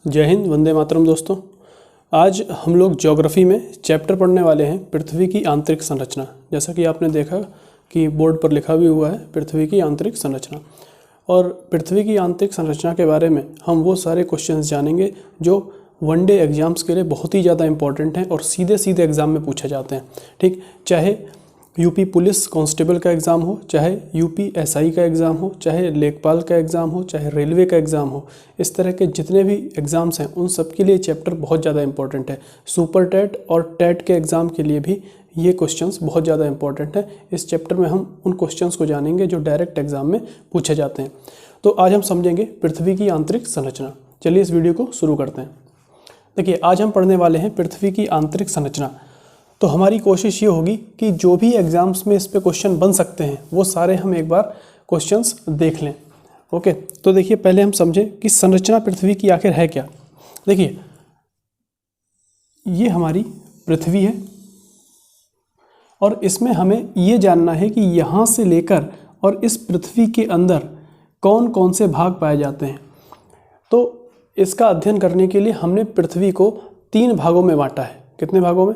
जय हिंद, वंदे मातरम दोस्तों। आज हम लोग ज्योग्राफी में चैप्टर पढ़ने वाले हैं पृथ्वी की आंतरिक संरचना। जैसा कि आपने देखा कि बोर्ड पर लिखा भी हुआ है पृथ्वी की आंतरिक संरचना। और पृथ्वी की आंतरिक संरचना के बारे में हम वो सारे क्वेश्चंस जानेंगे जो वनडे एग्जाम्स के लिए बहुत ही ज़्यादा इंपॉर्टेंट हैं और सीधे सीधे एग्ज़ाम में पूछे जाते हैं। ठीक, चाहे यूपी पुलिस कांस्टेबल का एग्ज़ाम हो, चाहे यूपी एसआई का एग्ज़ाम हो, चाहे लेखपाल का एग्ज़ाम हो, चाहे रेलवे का एग्ज़ाम हो, इस तरह के जितने भी एग्ज़ाम्स हैं उन सब के लिए चैप्टर बहुत ज़्यादा इंपॉर्टेंट है। सुपर टेट और टेट के एग्ज़ाम के लिए भी ये क्वेश्चंस बहुत ज़्यादा इंपॉर्टेंट है। इस चैप्टर में हम उन क्वेश्चंस को जानेंगे जो डायरेक्ट एग्ज़ाम में पूछे जाते हैं। तो आज हम समझेंगे पृथ्वी की आंतरिक संरचना। चलिए इस वीडियो को शुरू करते हैं। देखिए, आज हम पढ़ने वाले हैं पृथ्वी की आंतरिक संरचना। तो हमारी कोशिश ये होगी कि जो भी एग्ज़ाम्स में इस पे क्वेश्चन बन सकते हैं वो सारे हम एक बार क्वेश्चंस देख लें। ओके, तो देखिए पहले हम समझें कि संरचना पृथ्वी की आखिर है क्या। देखिए, ये हमारी पृथ्वी है और इसमें हमें ये जानना है कि यहाँ से लेकर और इस पृथ्वी के अंदर कौन कौन से भाग पाए जाते हैं। तो इसका अध्ययन करने के लिए हमने पृथ्वी को 3 भागों में बांटा है। कितने भागों में?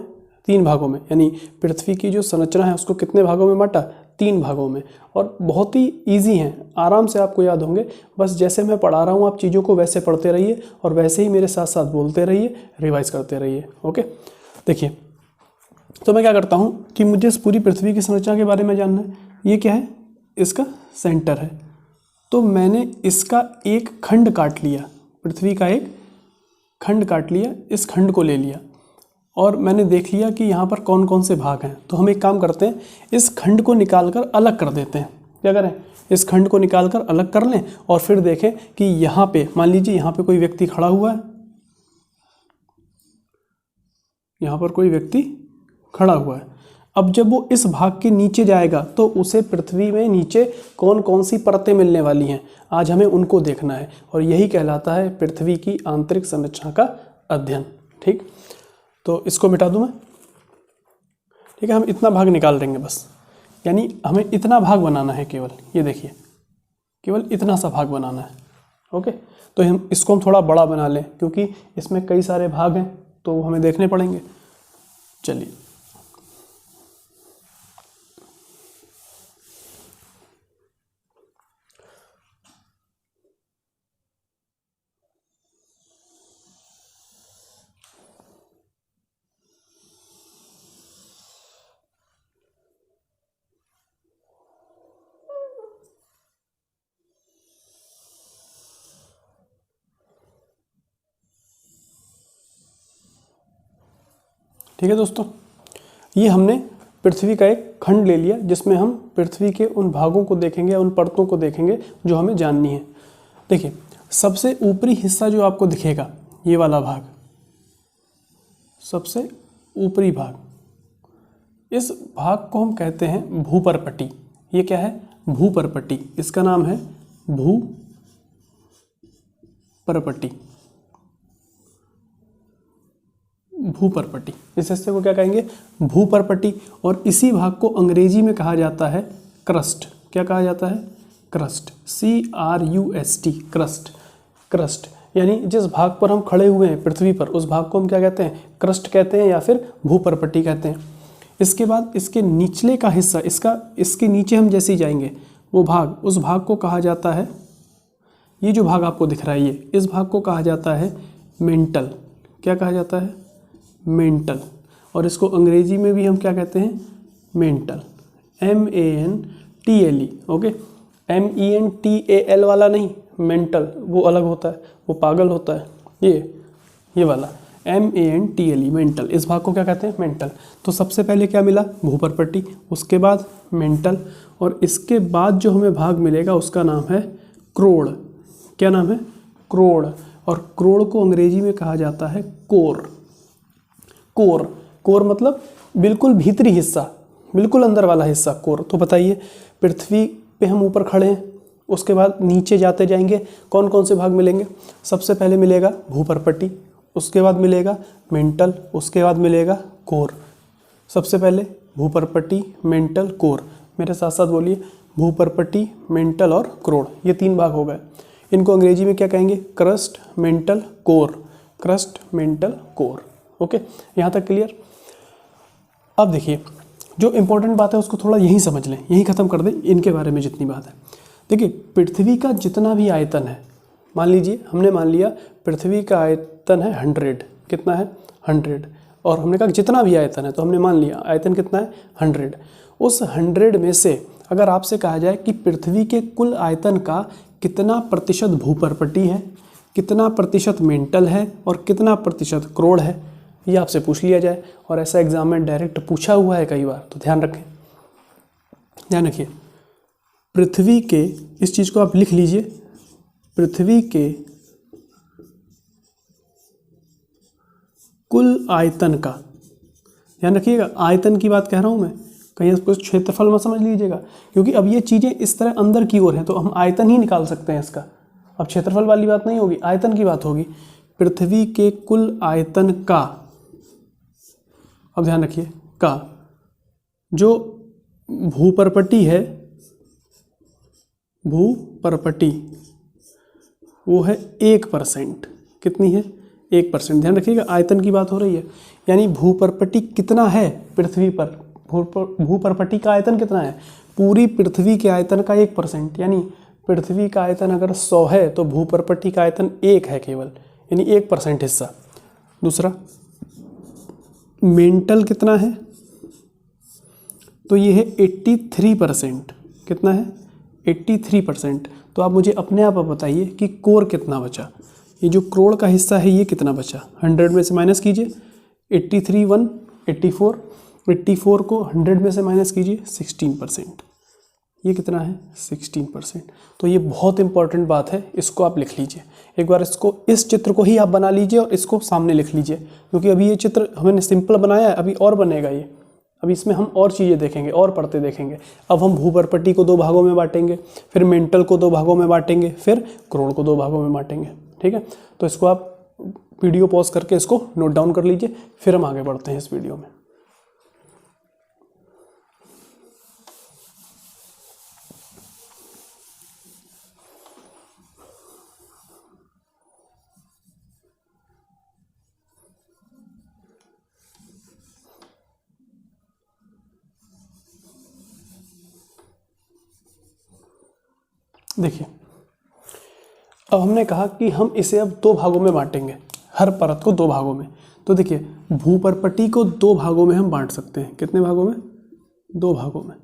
3 भागों में। यानी पृथ्वी की जो संरचना है उसको कितने भागों में बांटा? 3 भागों में। और बहुत ही ईजी हैं, आराम से आपको याद होंगे। बस जैसे मैं पढ़ा रहा हूँ आप चीज़ों को वैसे पढ़ते रहिए और वैसे ही मेरे साथ साथ बोलते रहिए, रिवाइज करते रहिए। ओके, देखिए, तो मैं क्या करता हूँ कि मुझे इस पूरी पृथ्वी की संरचना के बारे में जानना है। ये क्या है? इसका सेंटर है। तो मैंने इसका एक खंड काट लिया, पृथ्वी का एक खंड काट लिया, इस खंड को ले लिया और मैंने देख लिया कि यहाँ पर कौन कौन से भाग हैं। तो हम एक काम करते हैं, इस खंड को निकालकर अलग कर देते हैं। क्या करें? इस खंड को निकालकर अलग कर लें और फिर देखें कि यहाँ पे मान लीजिए यहाँ पे कोई व्यक्ति खड़ा हुआ है, यहाँ पर कोई व्यक्ति खड़ा हुआ है। अब जब वो इस भाग के नीचे जाएगा तो उसे पृथ्वी में नीचे कौन कौन सी परतें मिलने वाली हैं, आज हमें उनको देखना है। और यही कहलाता है पृथ्वी की आंतरिक संरचना का अध्ययन। ठीक, तो इसको मिटा दूं मैं। ठीक है, हम इतना भाग निकाल देंगे बस। यानी हमें इतना भाग बनाना है केवल, ये देखिए, केवल इतना सा भाग बनाना है। ओके, तो हम इसको थोड़ा बड़ा बना लें क्योंकि इसमें कई सारे भाग हैं तो हमें देखने पड़ेंगे। चलिए, ठीक है दोस्तों, ये हमने पृथ्वी का एक खंड ले लिया जिसमें हम पृथ्वी के उन भागों को देखेंगे, उन परतों को देखेंगे जो हमें जाननी है। देखिए, सबसे ऊपरी हिस्सा जो आपको दिखेगा, ये वाला भाग, सबसे ऊपरी भाग, इस भाग को हम कहते हैं भूपरपट्टी। ये क्या है? भूपरपट्टी। इसका नाम है भूपरपट्टी। भूपरपट्टी, इस हिस्से को क्या कहेंगे? भूपरपट्टी। और इसी भाग को अंग्रेजी में कहा जाता है क्रस्ट। क्या कहा जाता है? क्रस्ट। CRUST, crust. क्रस्ट यानी जिस भाग पर हम खड़े हुए हैं पृथ्वी पर, उस भाग को हम क्या कहते हैं? क्रस्ट कहते हैं या फिर भूपरपट्टी कहते हैं। इसके बाद इसके निचले का हिस्सा, इसके नीचे हम जैसे ही जाएंगे वो भाग, उस भाग को कहा जाता है, ये जो भाग आपको दिख रहा है ये, इस भाग को कहा जाता है मेंटल। क्या कहा जाता है? मेंटल। और इसको अंग्रेजी में भी हम क्या कहते हैं? मेंटल। MENTLE। ओके, MENTAL वाला नहीं, मेंटल वो अलग होता है, वो पागल होता है। ये वाला MENTLE, मेंटल, इस भाग को क्या कहते हैं? मेंटल। तो सबसे पहले क्या मिला? भूपरपट्टी, उसके बाद मेंटल, और इसके बाद जो हमें भाग मिलेगा उसका नाम है क्रोड़। क्या नाम है? क्रोड़। और क्रोड़ को अंग्रेजी में कहा जाता है कोर। कोर, कोर मतलब बिल्कुल भीतरी हिस्सा, बिल्कुल अंदर वाला हिस्सा, कोर। तो बताइए, पृथ्वी पे हम ऊपर खड़े हैं, उसके बाद नीचे जाते जाएंगे, कौन कौन से भाग मिलेंगे? सबसे पहले मिलेगा भूपरपट्टी, उसके बाद मिलेगा मेंटल, उसके बाद मिलेगा कोर। सबसे पहले भूपरपट्टी, मेंटल, कोर। मेरे साथ साथ बोलिए, भूपरपट्टी, मेंटल और क्रोड़, ये 3 भाग हो गए। इनको अंग्रेजी में क्या कहेंगे? Crust, mental, core. Crust, mental, core. Okay, यहाँ तक क्लियर? अब देखिए, जो इंपॉर्टेंट बात है उसको थोड़ा यहीं समझ लें, यहीं ख़त्म कर दें इनके बारे में जितनी बात है। देखिए, पृथ्वी का जितना भी आयतन है, मान लीजिए हमने मान लिया पृथ्वी का आयतन है 100। कितना है? 100। और हमने कहा जितना भी आयतन है, तो हमने मान लिया आयतन कितना है? 100। उस 100 में से अगर आपसे कहा जाए कि पृथ्वी के कुल आयतन का कितना प्रतिशत भूपर्पटी है, कितना प्रतिशत मेंटल है और कितना प्रतिशत क्रोड़ है, ये आपसे पूछ लिया जाए, और ऐसा एग्जाम में डायरेक्ट पूछा हुआ है कई बार, तो ध्यान रखें, ध्यान रखिए। पृथ्वी के, इस चीज़ को आप लिख लीजिए, पृथ्वी के कुल आयतन का, ध्यान रखिएगा, आयतन की बात कह रहा हूँ मैं, कहीं इसको क्षेत्रफल मत समझ लीजिएगा, क्योंकि अब ये चीज़ें इस तरह अंदर की ओर हैं तो हम आयतन ही निकाल सकते हैं इसका। अब क्षेत्रफल वाली बात नहीं होगी, आयतन की बात होगी। पृथ्वी के कुल आयतन का, अब ध्यान रखिए, का जो भूपर्पटी है, भूपर्पटी वो है 1%। कितनी है? 1%। ध्यान रखिएगा, आयतन की बात हो रही है, यानी भूपर्पटी कितना है पृथ्वी पर, भूपर्पटी का आयतन कितना है? पूरी पृथ्वी के आयतन का 1%, यानी पृथ्वी का आयतन अगर 100 है तो भूपर्पटी का आयतन 1 है केवल, यानी 1% हिस्सा। दूसरा, मेंटल कितना है? तो ये है 83%। कितना है? 83%। तो आप मुझे अपने आप बताइए कि कोर कितना बचा? ये जो करोड़ का हिस्सा है ये कितना बचा? 100 में से माइनस कीजिए, 83 1 84, 84 को 100 में से माइनस कीजिए, 16%। ये कितना है? 16%। तो ये बहुत इंपॉर्टेंट बात है, इसको आप लिख लीजिए एक बार, इसको, इस चित्र को ही आप बना लीजिए और इसको सामने लिख लीजिए, क्योंकि अभी ये चित्र हमने सिंपल बनाया है, अभी और बनेगा ये, अभी इसमें हम और चीज़ें देखेंगे और पढ़ते देखेंगे। अब हम भूपर्पटी को 2 भागों में बांटेंगे, फिर मेंटल को 2 भागों में बांटेंगे, फिर करोड़ को 2 भागों में बांटेंगे। ठीक है, तो इसको आप वीडियो पॉज करके इसको नोट डाउन कर लीजिए, फिर हम आगे बढ़ते हैं इस वीडियो में। देखिए, अब हमने कहा कि हम इसे अब 2 भागों में बांटेंगे, हर परत को 2 भागों में। तो देखिए, भूपर्पटी को 2 भागों में हम बांट सकते हैं। कितने भागों में? 2 भागों में।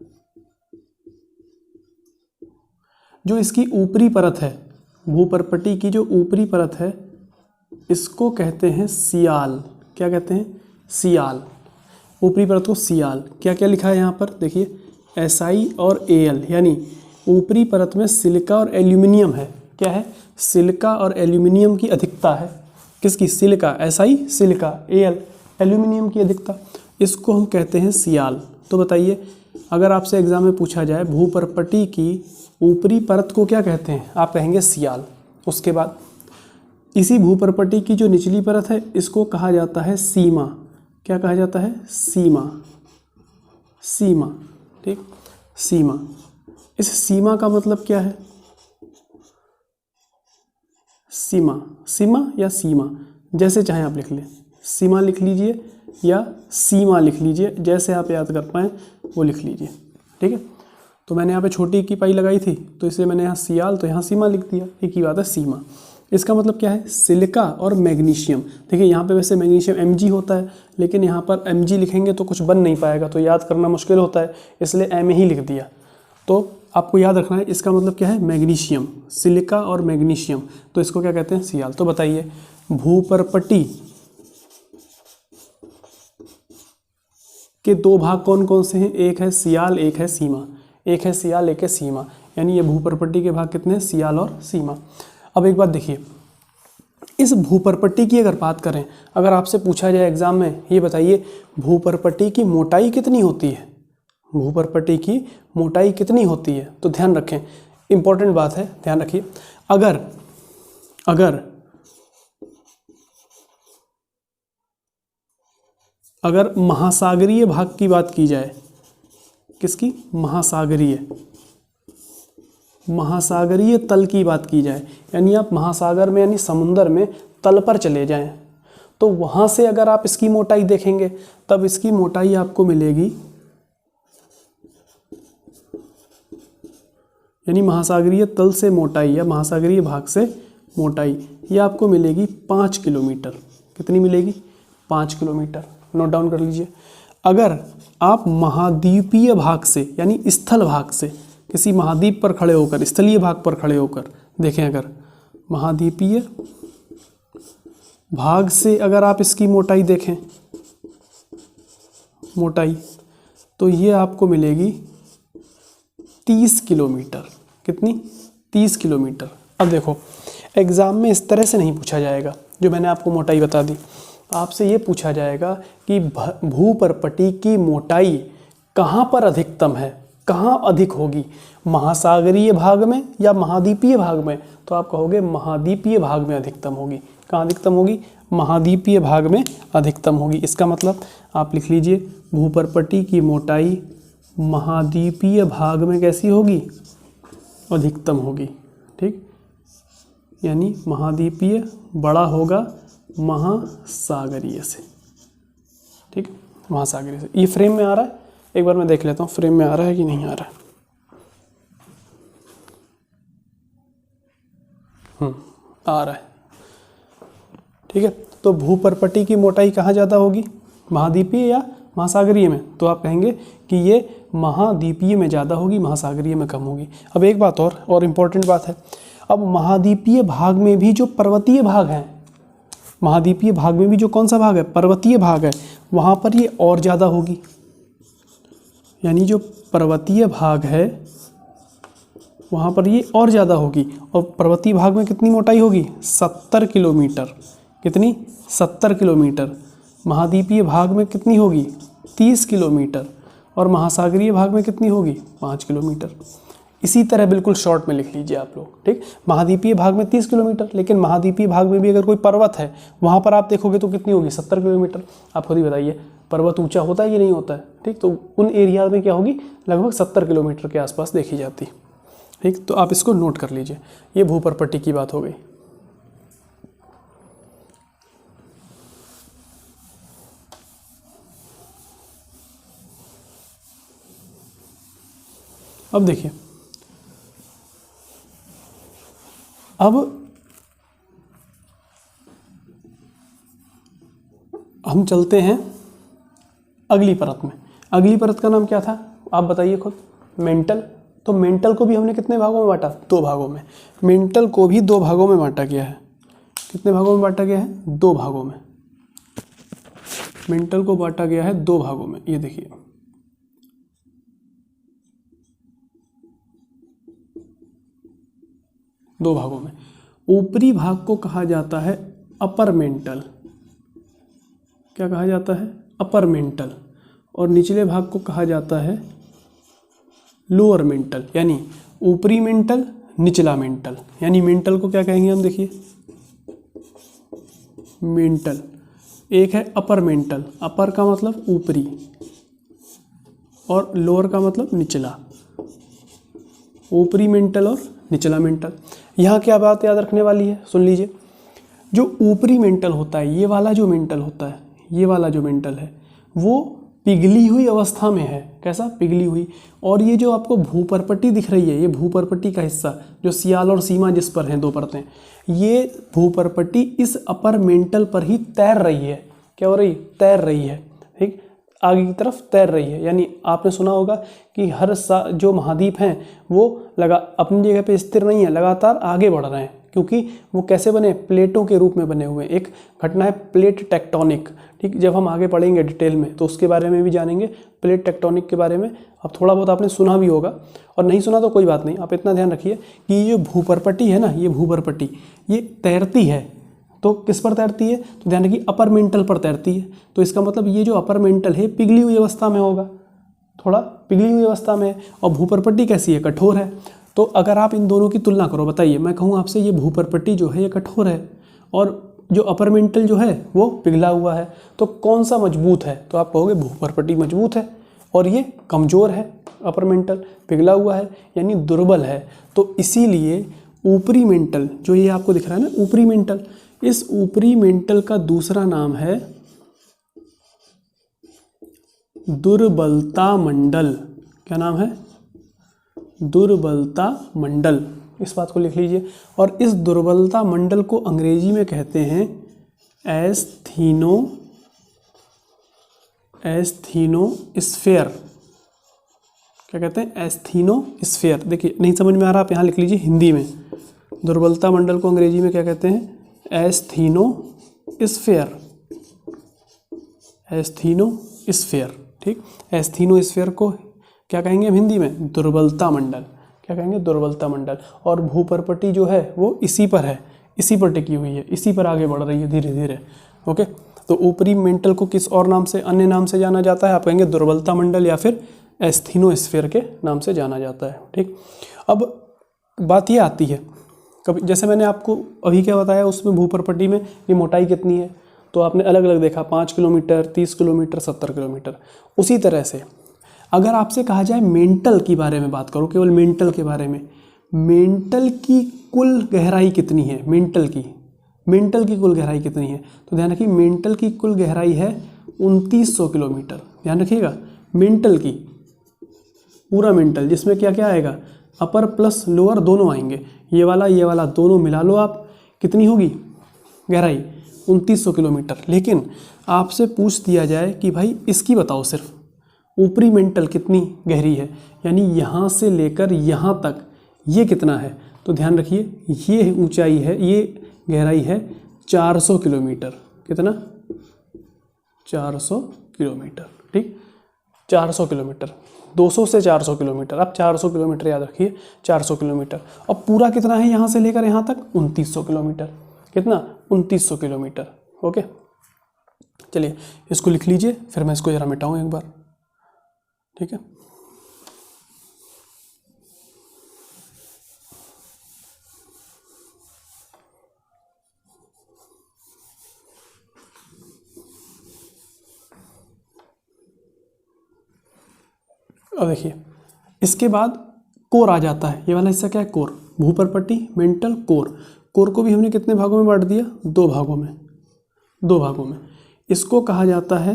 जो इसकी ऊपरी परत है, भूपर्पटी की जो ऊपरी परत है, इसको कहते हैं सियाल। क्या कहते हैं? सियाल। ऊपरी परत को सियाल। क्या क्या लिखा है यहाँ पर? देखिए, SI और AL, यानी ऊपरी परत में सिलिका और एल्यूमिनियम है। क्या है? सिलिका और एल्यूमिनियम की अधिकता है। किसकी? Silica, SI silica, AL aluminium की अधिकता, इसको हम कहते हैं सियाल। तो बताइए, अगर आपसे एग्जाम में पूछा जाए भूपर्पटी की ऊपरी परत को क्या कहते हैं, आप कहेंगे सियाल। उसके बाद इसी भूपर्पटी की जो निचली परत है, इसको कहा जाता है सीमा। क्या कहा जाता है? सीमा। सीमा, ठीक, सीमा। इस सीमा का मतलब क्या है? सीमा, सीमा या सीमा, जैसे चाहे आप लिख लें, सीमा लिख लीजिए या सीमा लिख लीजिए, जैसे आप याद कर पाएँ वो लिख लीजिए। ठीक है, तो मैंने यहाँ पे छोटी की पाई लगाई थी, तो इसे मैंने यहाँ सियाल, तो यहाँ सीमा लिख दिया। एक ही बात है, सीमा। इसका मतलब क्या है? सिलिका और मैग्नीशियम। देखिए, यहाँ पे वैसे मैग्नीशियम Mg होता है, लेकिन यहाँ पर Mg लिखेंगे तो कुछ बन नहीं पाएगा, तो याद करना मुश्किल होता है, इसलिए M ही लिख दिया। तो आपको याद रखना है, इसका मतलब क्या है? मैग्नीशियम, सिलिका और मैग्नीशियम, तो इसको क्या कहते हैं? सियाल। तो बताइए, भूपर्पटी के 2 भाग कौन कौन से हैं? एक है सियाल, एक है सीमा। एक है सियाल, एक है सीमा, यानी ये भूपर्पटी के भाग कितने हैं? सियाल और सीमा। अब एक बात देखिए, इस भूपर्पटी की अगर बात करें, अगर आपसे पूछा जाए एग्जाम में, ये बताइए भूपर्पटी की मोटाई कितनी होती है? भूपर्पटी की मोटाई कितनी होती है? तो ध्यान रखें, इंपॉर्टेंट बात है, ध्यान रखिए। अगर महासागरीय भाग की बात की जाए, किसकी? महासागरीय, महासागरीय तल की बात की जाए, यानी आप महासागर में यानी समुंदर में तल पर चले जाएं, तो वहाँ से अगर आप इसकी मोटाई देखेंगे तब इसकी मोटाई आपको मिलेगी, यानी महासागरीय तल से मोटाई या महासागरीय भाग से मोटाई ये आपको मिलेगी 5 किलोमीटर। कितनी मिलेगी? 5 किलोमीटर। नोट डाउन कर लीजिए। अगर आप महाद्वीपीय भाग से यानी स्थल भाग से किसी महाद्वीप पर खड़े होकर, स्थलीय भाग पर खड़े होकर देखें, अगर महाद्वीपीय भाग से अगर आप इसकी मोटाई देखें, मोटाई, तो ये आपको मिलेगी 30 किलोमीटर। कितनी? 30 किलोमीटर। अब देखो, एग्ज़ाम में इस तरह से नहीं पूछा जाएगा जो मैंने आपको मोटाई बता दी। आपसे ये पूछा जाएगा कि भूपर्पटी की मोटाई कहाँ पर अधिकतम है, कहाँ अधिक होगी, महासागरीय भाग में या महाद्वीपीय भाग में? तो आप कहोगे महाद्वीपीय भाग में अधिकतम होगी। कहाँ अधिकतम होगी? महाद्वीपीय भाग में अधिकतम होगी। इसका मतलब आप लिख लीजिए, भूपर्पटी की मोटाई महाद्वीपीय भाग में कैसी होगी? अधिकतम होगी। ठीक, यानी महाद्वीपीय बड़ा होगा महासागरीय से। ठीक, महासागरीय से। ये फ्रेम में आ रहा है? एक बार मैं देख लेता हूँ फ्रेम में आ रहा है कि नहीं आ रहा है। आ रहा है। ठीक है, तो भूपर्पटी की मोटाई कहाँ ज़्यादा होगी, महाद्वीपीय या महासागरीय में? तो आप कहेंगे कि ये महाद्वीपीय में ज़्यादा होगी, महासागरीय में कम होगी। अब एक बात और इम्पोर्टेंट बात है, अब महाद्वीपीय भाग में भी जो पर्वतीय भाग है, महाद्वीपीय भाग में भी जो कौन सा भाग है, पर्वतीय भाग है, वहाँ पर ये और ज़्यादा होगी। यानी जो पर्वतीय भाग है वहाँ पर ये और ज़्यादा होगी। और पर्वतीय भाग में कितनी मोटाई होगी? 70 किलोमीटर। कितनी? 70 किलोमीटर। महाद्वीपीय भाग में कितनी होगी? 30 किलोमीटर। और महासागरीय भाग में कितनी होगी? 5 किलोमीटर। इसी तरह बिल्कुल शॉर्ट में लिख लीजिए आप लोग। ठीक, महाद्वीपीय भाग में 30 किलोमीटर, लेकिन महाद्वीपीय भाग में भी अगर कोई पर्वत है वहाँ पर आप देखोगे तो कितनी होगी? 70 किलोमीटर। आप खुद ही बताइए, पर्वत ऊंचा होता है कि नहीं होता है? ठीक, तो उन एरिया में क्या होगी? लगभग 70 किलोमीटर के आसपास देखी जाती। ठीक, तो आप इसको नोट कर लीजिए। ये भूपर्पटी की बात हो गई। अब देखिए, अब हम चलते हैं अगली परत में। अगली परत का नाम क्या था आप बताइए खुद? मेंटल। तो मेंटल को भी हमने कितने भागों में बांटा? 2 भागों में। मेंटल को भी 2 भागों में बांटा गया है। कितने भागों में बांटा गया है? 2 भागों में। मेंटल को बांटा गया है 2 भागों में। ये देखिए, दो भागों में। ऊपरी भाग को कहा जाता है अपर मेंटल। क्या कहा जाता है? Upper mantle. और निचले भाग को कहा जाता है लोअर मेंटल, यानी ऊपरी मेंटल, निचला मेंटल। यानी मेंटल को क्या कहेंगे हम? देखिए, मेंटल एक है अपर मेंटल। अपर का मतलब ऊपरी और लोअर का मतलब निचला। ऊपरी मेंटल और निचला मेंटल। यहाँ क्या बात याद रखने वाली है, सुन लीजिए। जो ऊपरी मेंटल होता है, ये वाला जो मेंटल होता है, ये वाला जो मेंटल है वो पिघली हुई अवस्था में है। कैसा? पिघली हुई। और ये जो आपको भूपर्पटी दिख रही है, ये भूपर्पटी का हिस्सा जो सियाल और सीमा जिस पर हैं 2 परतें, ये भूपर्पटी इस अपर मेंटल पर ही तैर रही है। क्या हो रही? तैर रही है। ठीक, आगे की तरफ तैर रही है। यानी आपने सुना होगा कि हर जो महाद्वीप हैं वो अपनी जगह पे स्थिर नहीं है, लगातार आगे बढ़ रहे हैं। क्योंकि वो कैसे बने? प्लेटों के रूप में बने हुए। एक घटना है प्लेट टेक्टोनिक। ठीक, जब हम आगे पढ़ेंगे डिटेल में तो उसके बारे में भी जानेंगे, प्लेट टेक्टोनिक के बारे में। अब थोड़ा बहुत आपने सुना भी होगा, और नहीं सुना तो कोई बात नहीं, आप इतना ध्यान रखिए कि ये जो भूपर्पटी है ना, ये भूपर्पटी ये तैरती है। तो किस पर तैरती है? तो ध्यान रखिए, अपर मेंटल पर तैरती है। तो इसका मतलब ये जो अपर मेंटल है पिघली हुई अवस्था में होगा, थोड़ा पिघली हुई अवस्था में है। और भूपर्पटी कैसी है? कठोर है। तो अगर आप इन दोनों की तुलना करो, बताइए, मैं कहूँ आपसे ये भूपर्पटी जो है ये कठोर है और जो अपर मेंटल जो है वो पिघला हुआ है, तो कौन सा मजबूत है? तो आप कहोगे भूपर्पटी मजबूत है और ये कमज़ोर है। अपर मेंटल पिघला हुआ है यानी दुर्बल है। तो इसीलिए ऊपरी मेंटल जो ये आपको दिख रहा है ना, ऊपरी मेंटल, इस ऊपरी मेंटल का दूसरा नाम है दुर्बलता मंडल। क्या नाम है? दुर्बलता मंडल। इस बात को लिख लीजिए। और इस दुर्बलता मंडल को अंग्रेजी में कहते हैं एस्थीनोस्फेयर। क्या कहते हैं? एस्थीनोस्फेयर। देखिए नहीं समझ में आ रहा, आप यहाँ लिख लीजिए हिंदी में। दुर्बलता मंडल को अंग्रेजी में क्या कहते हैं? एस्थीनोस्फेयर। एस्थीनोस्फेयर, ठीक। एस्थीनोस्फेयर को क्या कहेंगे हम हिंदी में? दुर्बलता मंडल। क्या कहेंगे? दुर्बलता मंडल। और भूपर्पटी जो है वो इसी पर है, इसी पर टिकी हुई है, इसी पर आगे बढ़ रही है धीरे धीरे। ओके, तो ऊपरी मेंटल को किस और नाम से, अन्य नाम से जाना जाता है? आप कहेंगे दुर्बलता मंडल या फिर एस्थीनोस्फेयर के नाम से जाना जाता है, ठीक। अब बात ये आती है, कभी जैसे मैंने आपको अभी क्या बताया, उसमें भूपर्पटी में ये मोटाई कितनी है, तो आपने अलग अलग देखा, 5 किलोमीटर, 30 किलोमीटर, 70 किलोमीटर। उसी तरह से अगर आपसे कहा जाए मेंटल के बारे में बात करो, केवल मेंटल के बारे में, मेंटल की कुल गहराई कितनी है? मेंटल की कुल गहराई कितनी है? तो ध्यान रखिए, मेंटल की कुल गहराई है 2900 किलोमीटर। ध्यान रखिएगा, मेंटल की, पूरा मेंटल, जिसमें क्या क्या आएगा? अपर प्लस लोअर दोनों आएंगे, ये वाला दोनों मिला लो आप, कितनी होगी गहराई? 2900 किलोमीटर। लेकिन आपसे पूछ दिया जाए कि भाई इसकी बताओ, सिर्फ ऊपरी मेंटल कितनी गहरी है, यानी यहाँ से लेकर यहाँ तक ये कितना है? तो ध्यान रखिए, ये ऊंचाई है, ये गहराई है 400 किलोमीटर। कितना? 400 किलोमीटर, ठीक। 400 किलोमीटर, 200 से 400 किलोमीटर, आप 400 किलोमीटर याद रखिए, 400 किलोमीटर। अब पूरा कितना है यहाँ से लेकर यहाँ तक? 2900 किलोमीटर। कितना? 2900 किलोमीटर। ओके, चलिए इसको लिख लीजिए, फिर मैं इसको जरा मिटाऊँ एक बार, ठीक है। अब देखिए, इसके बाद कोर आ जाता है। ये वाला हिस्सा क्या है? कोर। भूपर्पटी, मेंटल, कोर। कोर को भी हमने कितने भागों में बांट दिया? 2 भागों में, 2 भागों में। इसको कहा जाता है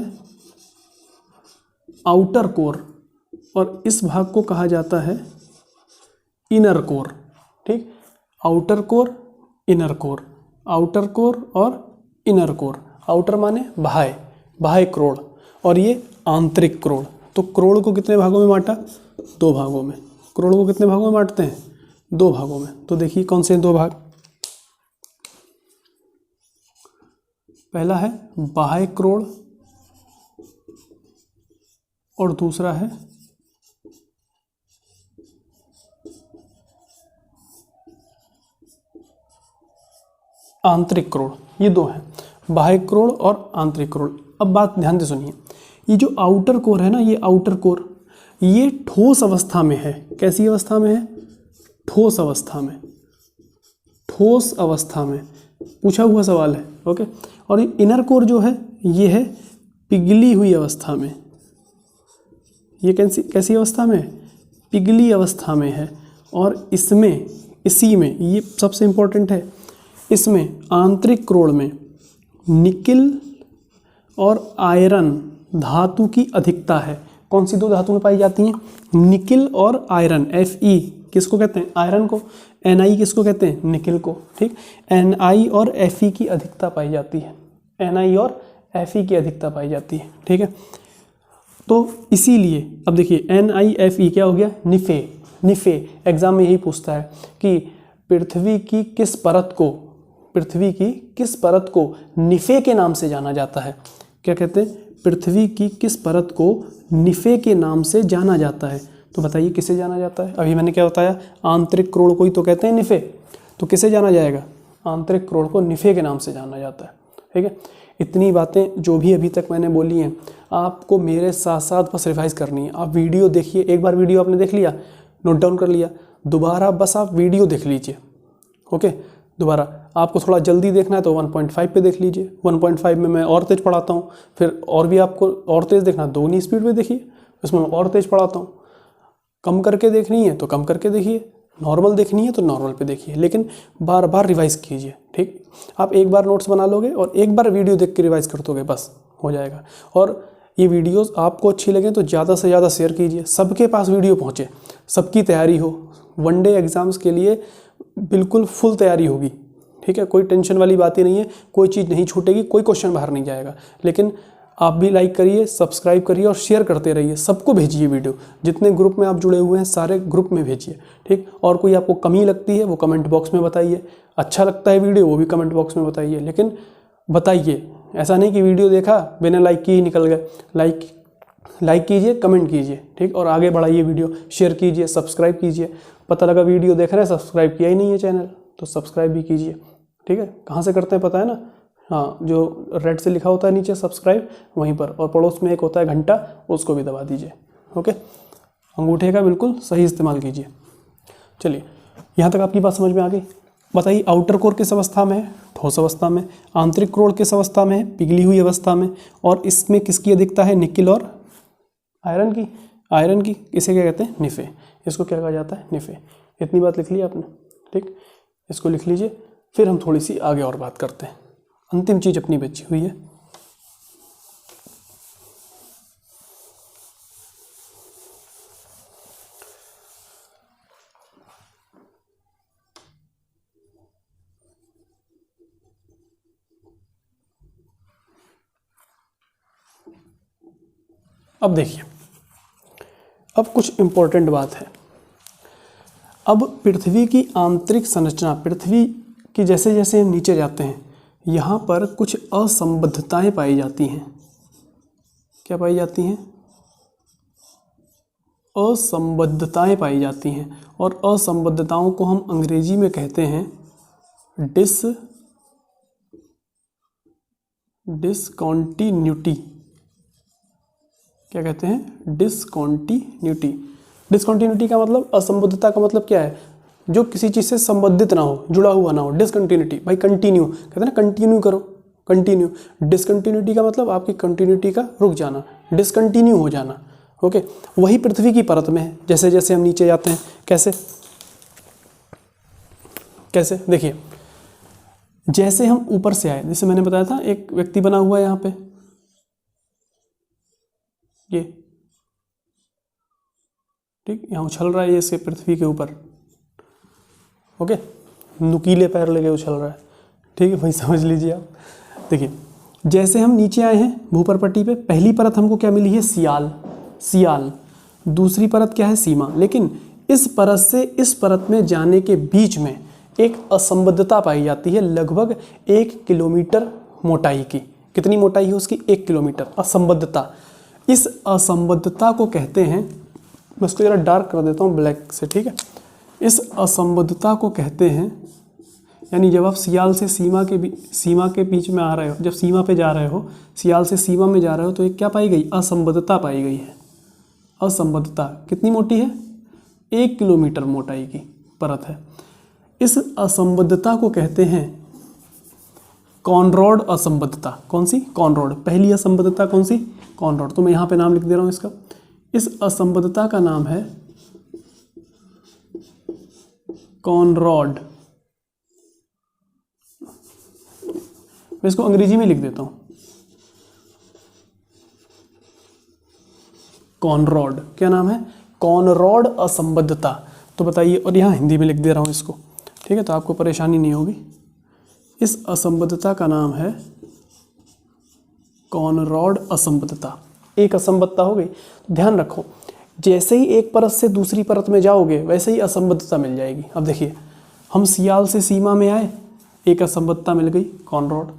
आउटर कोर, और इस भाग को कहा जाता है इनर कोर, ठीक। Outer core, inner core, outer core और इनर कोर। आउटर माने बाह्य क्रोड़, और ये आंतरिक क्रोड़। तो क्रोड़ को कितने भागों में बांटा? 2 भागों में। क्रोड़ को कितने भागों में बांटते हैं? 2 भागों में। तो देखिए कौन से 2 भाग? पहला है बाह्य क्रोड़ और दूसरा है आंतरिक क्रोड़। ये 2 हैं, बाह्य क्रोड़ और आंतरिक क्रोड़। अब बात ध्यान से सुनिए, ये जो आउटर कोर है ना, ये आउटर कोर, ये ठोस अवस्था में है। कैसी अवस्था में है? ठोस अवस्था में। ठोस अवस्था में पूछा हुआ सवाल है, ओके। और ये इनर कोर जो है, ये है पिघली हुई अवस्था में। ये कैसी अवस्था में है? पिघली अवस्था में है। और इसी में ये सबसे इम्पोर्टेंट है, इसमें आंतरिक क्रोड़ में निकिल और आयरन धातु की अधिकता है। कौन सी 2 धातुएं पाई जाती हैं? निकिल और आयरन। Fe किसको कहते हैं? आयरन को। Na किसको कहते हैं? निकिल को, ठीक। Na और Fe की अधिकता पाई जाती है, Na और Fe की अधिकता पाई जाती है, ठीक है। तो इसीलिए अब देखिए, NiFe क्या हो गया? निफे। एग्जाम में यही पूछता है कि पृथ्वी की किस परत को निफे के नाम से जाना जाता है? क्या कहते हैं? पृथ्वी की किस परत को निफे के नाम से जाना जाता है? तो बताइए किसे जाना जाता है? अभी मैंने क्या बताया? आंतरिक क्रोड़ को ही तो कहते हैं निफे। तो किसे जाना जाएगा? आंतरिक क्रोड़ को निफे के नाम से जाना जाता है, ठीक है। इतनी बातें जो भी अभी तक मैंने बोली हैं, आपको मेरे साथ साथ बस रिवाइज करनी है। आप वीडियो देखिए, एक बार वीडियो आपने देख लिया, नोट डाउन कर लिया, दोबारा बस आप वीडियो देख लीजिए, ओके। दोबारा आपको थोड़ा जल्दी देखना है तो 1.5 पे देख लीजिए। 1.5 में मैं और तेज पढ़ाता हूँ। फिर और भी आपको और तेज़ देखना, 2 स्पीड पे देखिए, उसमें मैं और तेज़ पढ़ाता हूँ। कम करके देखनी है तो कम करके देखिए, नॉर्मल देखनी है तो नॉर्मल पे देखिए, लेकिन बार बार रिवाइज कीजिए। ठीक, आप एक बार नोट्स बना लोगे और एक बार वीडियो देख के रिवाइज कर दोगे, बस हो जाएगा। और ये वीडियोस आपको अच्छी लगे तो ज़्यादा से ज़्यादा शेयर कीजिए, सबके पास वीडियो पहुँचे, सबकी तैयारी हो। वनडे एग्ज़ाम्स के लिए बिल्कुल फुल तैयारी होगी। ठीक है, कोई टेंशन वाली बात ही नहीं है, कोई चीज़ नहीं छूटेगी, कोई क्वेश्चन बाहर नहीं जाएगा। लेकिन आप भी लाइक करिए, सब्सक्राइब करिए और शेयर करते रहिए, सबको भेजिए वीडियो। जितने ग्रुप में आप जुड़े हुए हैं सारे ग्रुप में भेजिए। ठीक, और कोई आपको कमी लगती है वो कमेंट बॉक्स में बताइए, अच्छा लगता है वीडियो वो भी कमेंट बॉक्स में बताइए, लेकिन बताइए। ऐसा नहीं कि वीडियो देखा बिना लाइक किए ही निकल गए। लाइक कीजिए, कमेंट कीजिए, ठीक, और आगे बढ़ाइए वीडियो, शेयर कीजिए, सब्सक्राइब कीजिए। पता लगा वीडियो देख रहे हैं, सब्सक्राइब किया ही नहीं है चैनल, तो सब्सक्राइब भी कीजिए। ठीक है, कहाँ से करते हैं पता है ना? हाँ, जो रेड से लिखा होता है नीचे सब्सक्राइब, वहीं पर, और पड़ोस में एक होता है घंटा, उसको भी दबा दीजिए। ओके, अंगूठे का बिल्कुल सही इस्तेमाल कीजिए। चलिए, यहाँ तक आपकी बात समझ में आ गई? बताइए, आउटर कोर किस अवस्था में है? ठोस अवस्था में। आंतरिक कोर किस अवस्था में है? पिघली हुई अवस्था में। और इसमें किसकी अधिकता है? निकिल और आयरन की। आयरन की, इसे क्या कहते हैं? निफे। इसको क्या कहा जाता है? निफे। इतनी बात लिख ली आपने? ठीक, इसको लिख लीजिए, फिर हम थोड़ी सी आगे और बात करते हैं। अंतिम चीज अपनी बची हुई है, अब देखिए, अब कुछ इंपॉर्टेंट बात है। अब पृथ्वी की आंतरिक संरचना, पृथ्वी की जैसे जैसे हम नीचे जाते हैं यहाँ पर कुछ असंबद्धताएं पाई जाती हैं। क्या पाई जाती हैं? असंबद्धताएं पाई जाती हैं, और असंबद्धताओं को हम अंग्रेजी में कहते हैं डिसकॉन्टिन्यूटी। क्या कहते हैं? डिसकॉन्टिन्यूटी। डिसकॉन्टिन्यूटी का मतलब, असंबद्धता का मतलब क्या है? जो किसी चीज़ से संबंधित ना हो, जुड़ा हुआ ना हो। डिसकंटिन्यूटी, भाई कंटिन्यू कहते हैं ना, कंटिन्यू करो, कंटिन्यू। डिसकंटिन्यूटी का मतलब आपकी कंटिन्यूटी का रुक जाना, डिसकंटिन्यू हो जाना। ओके, वही पृथ्वी की परत में है। जैसे जैसे हम नीचे जाते हैं, कैसे कैसे देखिए, जैसे हम ऊपर से आए, जैसे मैंने बताया था एक व्यक्ति बना हुआ है यहाँ पे, ये ठीक, यहाँ उछल रहा है ये इसके पृथ्वी के ऊपर। ओके, नुकीले पैर लगे उछल रहा है। ठीक है, वही समझ लीजिए आप। देखिए, जैसे हम नीचे आए हैं भूपर पट्टी पे, पहली परत हमको क्या मिली है? सियाल। दूसरी परत क्या है? सीमा। लेकिन इस परत से इस परत में जाने के बीच में एक असंबद्धता पाई जाती है, लगभग 1 किलोमीटर मोटाई की। कितनी मोटाई है उसकी? 1 किलोमीटर। असंबद्धता, इस असंबद्धता को कहते हैं, मैं इसको जरा डार्क कर देता हूँ ब्लैक से। ठीक है, इस असंबद्धता को कहते हैं, यानी जब आप सियाल से सीमा के बीच में आ रहे हो, जब सीमा पे जा रहे हो, सियाल से सीमा में जा रहे हो, तो एक क्या पाई गई? असंबद्धता पाई गई है। असंबद्धता कितनी मोटी है? 1 किलोमीटर मोटाई की परत है। इस असंबद्धता को कहते हैं कॉनरॉड असंबद्धता। कौन सी? कॉनरॉड। पहली असंबद्धता कौन सी? कॉनरॉड। तो मैं यहाँ पे नाम लिख दे रहा हूँ इसका। इस असंबद्धता का नाम है कॉनरॉड। मैं इसको अंग्रेजी में लिख देता हूं, कॉनरॉड। क्या नाम है? कॉनरॉड असंबद्धता। तो बताइए, और यहाँ हिंदी में लिख दे रहा हूं इसको, ठीक है, तो आपको परेशानी नहीं होगी। इस असंबद्धता का नाम है कॉनरॉड असंबद्धता। एक असंबद्धता हो गई। ध्यान रखो, जैसे ही एक परत से दूसरी परत में जाओगे वैसे ही असंबद्धता मिल जाएगी। अब देखिए, हम सियाल से सीमा में आए, एक असंबद्धता मिल गई, कॉनरॉड।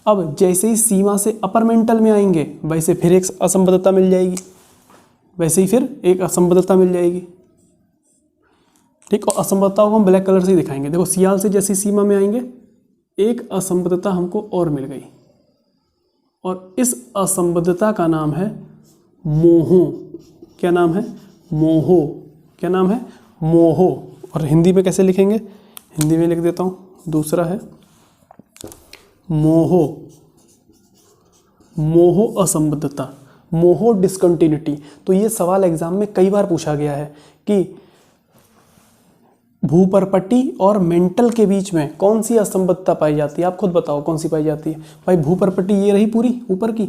अब जैसे ही सीमा से अपर मेंटल में आएंगे वैसे फिर एक असंबद्धता मिल जाएगी, वैसे ही फिर एक असंबद्धता मिल जाएगी। ठीक, और असंबद्धताओं को हम ब्लैक कलर से ही दिखाएंगे। देखो, सियाल से जैसे सीमा में आएंगे एक असंबद्धता हमको और मिल गई, और इस असंबद्धता का नाम है मोहो। क्या नाम है? मोहो। क्या नाम है? मोहो। और हिंदी में कैसे लिखेंगे? हिंदी में लिख देता हूँ, दूसरा है मोहो। मोहो असंबद्धता, मोहो डिसकंटिन्यूटी। तो ये सवाल एग्जाम में कई बार पूछा गया है कि भूपर्पट्टी और मेंटल के बीच में कौन सी असंबद्धता पाई जाती है। आप खुद बताओ कौन सी पाई जाती है। भाई भूपर्पट्टी ये रही पूरी ऊपर की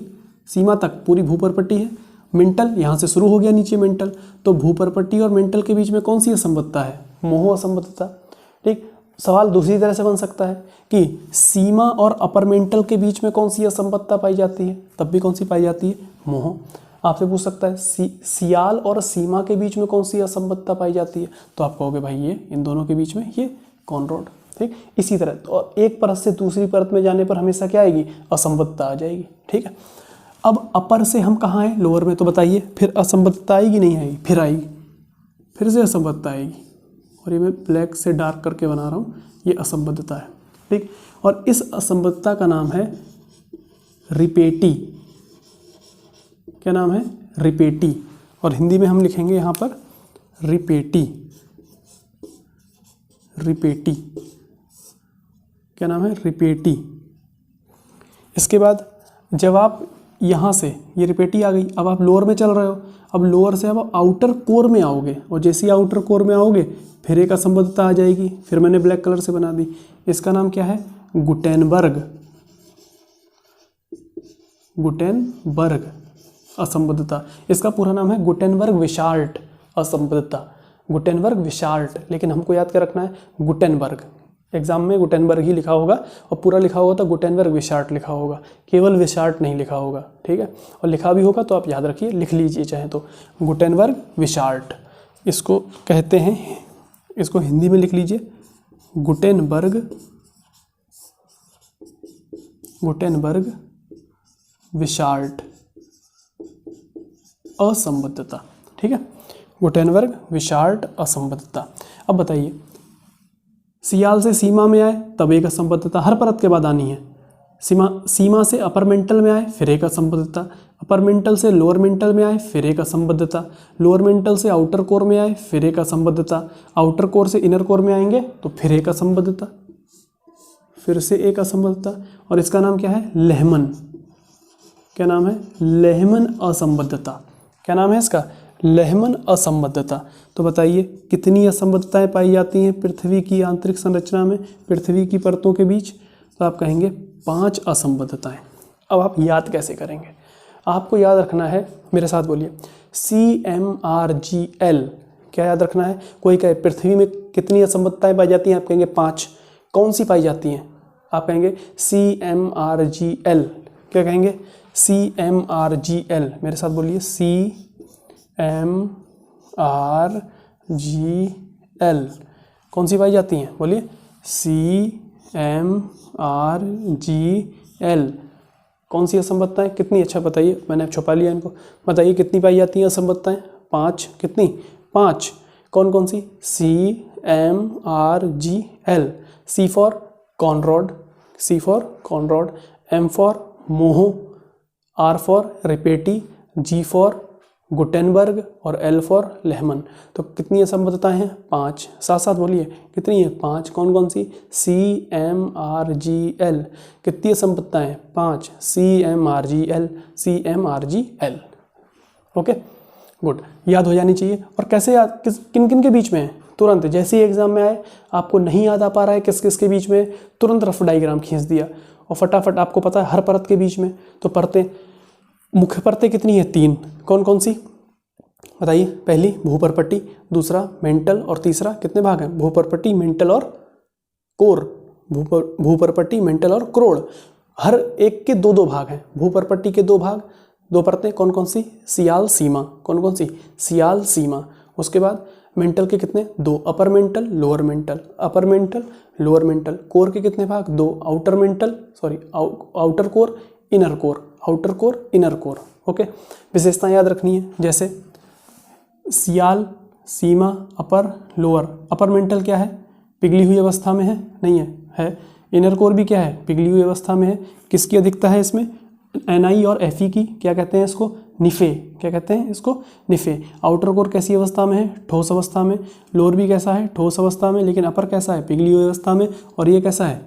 सीमा तक पूरी भूपर्पट्टी है, मेंटल यहाँ से शुरू हो गया नीचे मेंटल, तो भूपर्पट्टी और मेंटल के बीच में कौन सी असंबद्धता है, मोह असंबद्धता। ठीक, सवाल दूसरी तरह से बन सकता है कि सीमा और अपर मेंटल के बीच में कौन सी असंबद्धता पाई जाती है, तब भी कौन सी पाई जाती है, मोह। आपसे पूछ सकता है सियाल और सीमा के बीच में कौन सी असंबद्धता पाई जाती है, तो आप कहोगे भाई ये इन दोनों के बीच में ये कॉनरॉड। ठीक, इसी तरह तो एक परत से दूसरी परत में जाने पर हमेशा क्या आएगी, असंबद्धता आ जाएगी। ठीक है, अब अपर से हम कहाँ हैं, लोअर में, तो बताइए फिर असंबद्धता आएगी नहीं आएगी, फिर आएगी, फिर से असंबद्धता आएगी। और ये मैं ब्लैक से डार्क करके बना रहा हूँ, ये असंबद्धता है। ठीक, और इस असंबद्धता का नाम है रिपेटी। क्या नाम है, रिपेटी। और हिंदी में हम लिखेंगे यहाँ पर रिपेटी। रिपेटी क्या नाम है, रिपेटी। इसके बाद जब आप यहाँ से ये रिपेटी आ गई, अब आप लोअर में चल रहे हो, अब लोअर से अब आउटर कोर में आओगे, और जैसे ही आउटर कोर में आओगे फिर एक असंबद्धता आ जाएगी, फिर मैंने ब्लैक कलर से बना दी। इसका नाम क्या है, गुटेनबर्ग। गुटेनबर्ग असंबद्धता। इसका पूरा नाम है गुटेनबर्ग-विशार्ट असंबद्धता। गुटेनबर्ग-विशार्ट, लेकिन हमको याद क्या रखना है, गुटेनबर्ग। एग्जाम में गुटेनबर्ग ही लिखा होगा और पूरा लिखा होगा तो गुटेनबर्ग-विशार्ट लिखा होगा, केवल विशार्ट नहीं लिखा होगा। ठीक है, और लिखा भी होगा तो आप याद रखिए, लिख लीजिए चाहे तो, गुटेनबर्ग-विशार्ट इसको कहते हैं। इसको हिंदी में लिख लीजिए, गुटेनबर्ग-विशार्ट असंबद्धता। ठीक है, गुटेनबर्ग-विशार्ट असंबद्धता। अब बताइए, सियाल से सीमा में आए तब एक असंबद्धता हर परत के बाद आनी है। सीमा से अपर मेंटल में आए फिर एक असंबद्धता, अपर मेंटल से लोअर मेंटल में आए फिर एक असंबद्धता, लोअर मेंटल से आउटर कोर में आए फिर एक असंबद्धता, आउटर कोर से इनर कोर में आएंगे तो फिर एक असंबद्धता, फिर से एक असंबद्धता। और इसका नाम क्या है, लेहमन। क्या नाम है, लेहमन असंबद्धता। क्या नाम है इसका, लेहमन असंबद्धता। तो बताइए कितनी असंबद्धताएं पाई जाती हैं पृथ्वी की आंतरिक संरचना में, पृथ्वी की परतों के बीच, तो आप कहेंगे 5 असंबद्धताएं। अब आप याद कैसे करेंगे, आपको याद रखना है, मेरे साथ बोलिए, CMRGL। क्या याद रखना है, कोई कहे पृथ्वी में कितनी असंबद्धताएं पाई जाती हैं, आप कहेंगे 5। कौन सी पाई जाती हैं, आप कहेंगे CMRGL। क्या कहेंगे, CMRGL। मेरे साथ बोलिए, CMRGL। कौन सी पाई जाती हैं, बोलिए, CMRGL। कौन सी असंबद्धताएं, कितनी, अच्छा बताइए, मैंने अब छुपा लिया इनको, बताइए कितनी पाई जाती हैं असंबद्धताएं, 5। कितनी, 5। कौन कौन सी, CMRGL। C for Conrad, C for Conrad, M for Moho, R for Repetti, G for Gutenberg और L फॉर लेहमन। तो कितनी असंबद्धताएं हैं, 5। साथ साथ बोलिए कितनी है, 5। कौन कौन सी, CMRGL। कितनी असंबद्धताएं, 5। CMRGL। ओके, गुड, याद हो जानी चाहिए। और कैसे याद, किन किन के बीच में है, तुरंत जैसे ही एग्जाम में आए, आपको नहीं याद आ पा रहा है किस किस के बीच में, तुरंत रफ डायग्राम खींच दिया और फटाफट आपको पता है हर परत के बीच में। तो परतें, मुख्य परतें कितनी है, 3। कौन कौन सी बताइए, पहली भूपर्पट्टी, दूसरा मेंटल, और तीसरा, कितने भाग हैं, भूपर्पट्टी, मेंटल और कोर। भूपर्पट्टी, मेंटल और क्रोड़, हर एक के 2-2 भाग हैं। भूपर्पट्टी के 2 भाग, 2 परतें, कौन कौन सी, सियाल सीमा। कौन कौन सी, सियाल सीमा। उसके बाद मेंटल के कितने, 2, upper mantle, lower mental, upper mantle, lower mental. Core के कितने भाग, 2, outer mental, sorry outer core, inner core, outer core, inner core. Okay, विशेषताएं याद रखनी है, जैसे सियाल, सीमा, अपर, लोअर। अपर मेंटल क्या है, पिघली हुई अवस्था में है, नहीं है। इनर कोर भी क्या है, पिघली हुई अवस्था में है। किसकी अधिकता है इसमें, Ni और Fe की। क्या कहते हैं इसको, निफे। क्या कहते हैं इसको, निफे। आउटर कोर कैसी अवस्था में है, ठोस अवस्था में। लोअर भी कैसा है, ठोस अवस्था में, लेकिन अपर कैसा है, पिघली हुई अवस्था में, और ये कैसा है,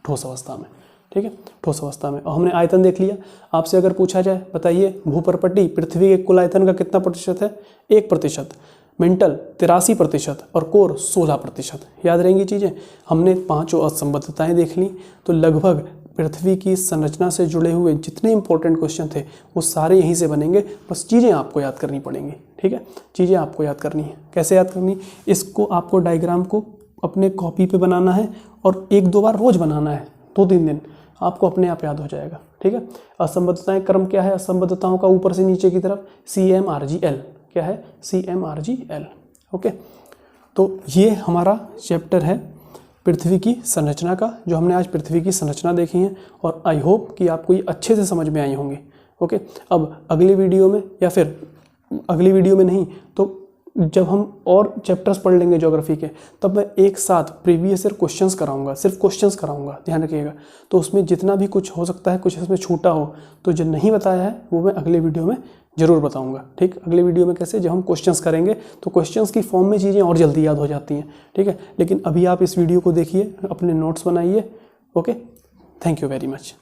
ठोस अवस्था में। ठीक है, ठोस अवस्था में। और हमने आयतन देख लिया। आपसे अगर पूछा जाए, बताइए भूपर्पट्टी पृथ्वी के कुल आयतन का कितना प्रतिशत है, 1%। मेंटल 83% और कोर 16%। याद रहेंगी चीज़ें। हमने 5 असंबद्धताएं देख ली, तो लगभग पृथ्वी की संरचना से जुड़े हुए जितने इंपॉर्टेंट क्वेश्चन थे वो सारे यहीं से बनेंगे। बस चीज़ें आपको याद करनी पड़ेंगी, ठीक है। चीज़ें आपको याद करनी है। कैसे याद करनी? इसको आपको डायग्राम को अपने कॉपी पे बनाना है और 1-2 बार रोज बनाना है, 2-3 दिन, आपको अपने आप याद हो जाएगा, ठीक है। असंबद्धताएं क्रम क्या है असंबद्धताओं का? ऊपर से नीचे की तरफ CMRGL। क्या है? CMRGL। ओके, तो ये हमारा चैप्टर है पृथ्वी की संरचना का, जो हमने आज पृथ्वी की संरचना देखी है, और आई होप कि आपको ये अच्छे से समझ में आई होंगी। ओके, अब अगली वीडियो में, या फिर अगली वीडियो में नहीं तो जब हम और चैप्टर्स पढ़ लेंगे ज्योग्राफी के, तब मैं एक साथ प्रीवियस ईयर क्वेश्चंस कराऊंगा, सिर्फ क्वेश्चंस कराऊंगा, ध्यान रखिएगा। तो उसमें जितना भी कुछ हो सकता है, कुछ इसमें छूटा हो, तो जो नहीं बताया है वो मैं अगले वीडियो में जरूर बताऊंगा, ठीक। अगले वीडियो में कैसे? जब हम क्वेश्चंस करेंगे तो क्वेश्चंस की फॉर्म में चीज़ें और जल्दी याद हो जाती हैं, ठीक है। लेकिन अभी आप इस वीडियो को देखिए, अपने नोट्स बनाइए। Okay, thank you very much.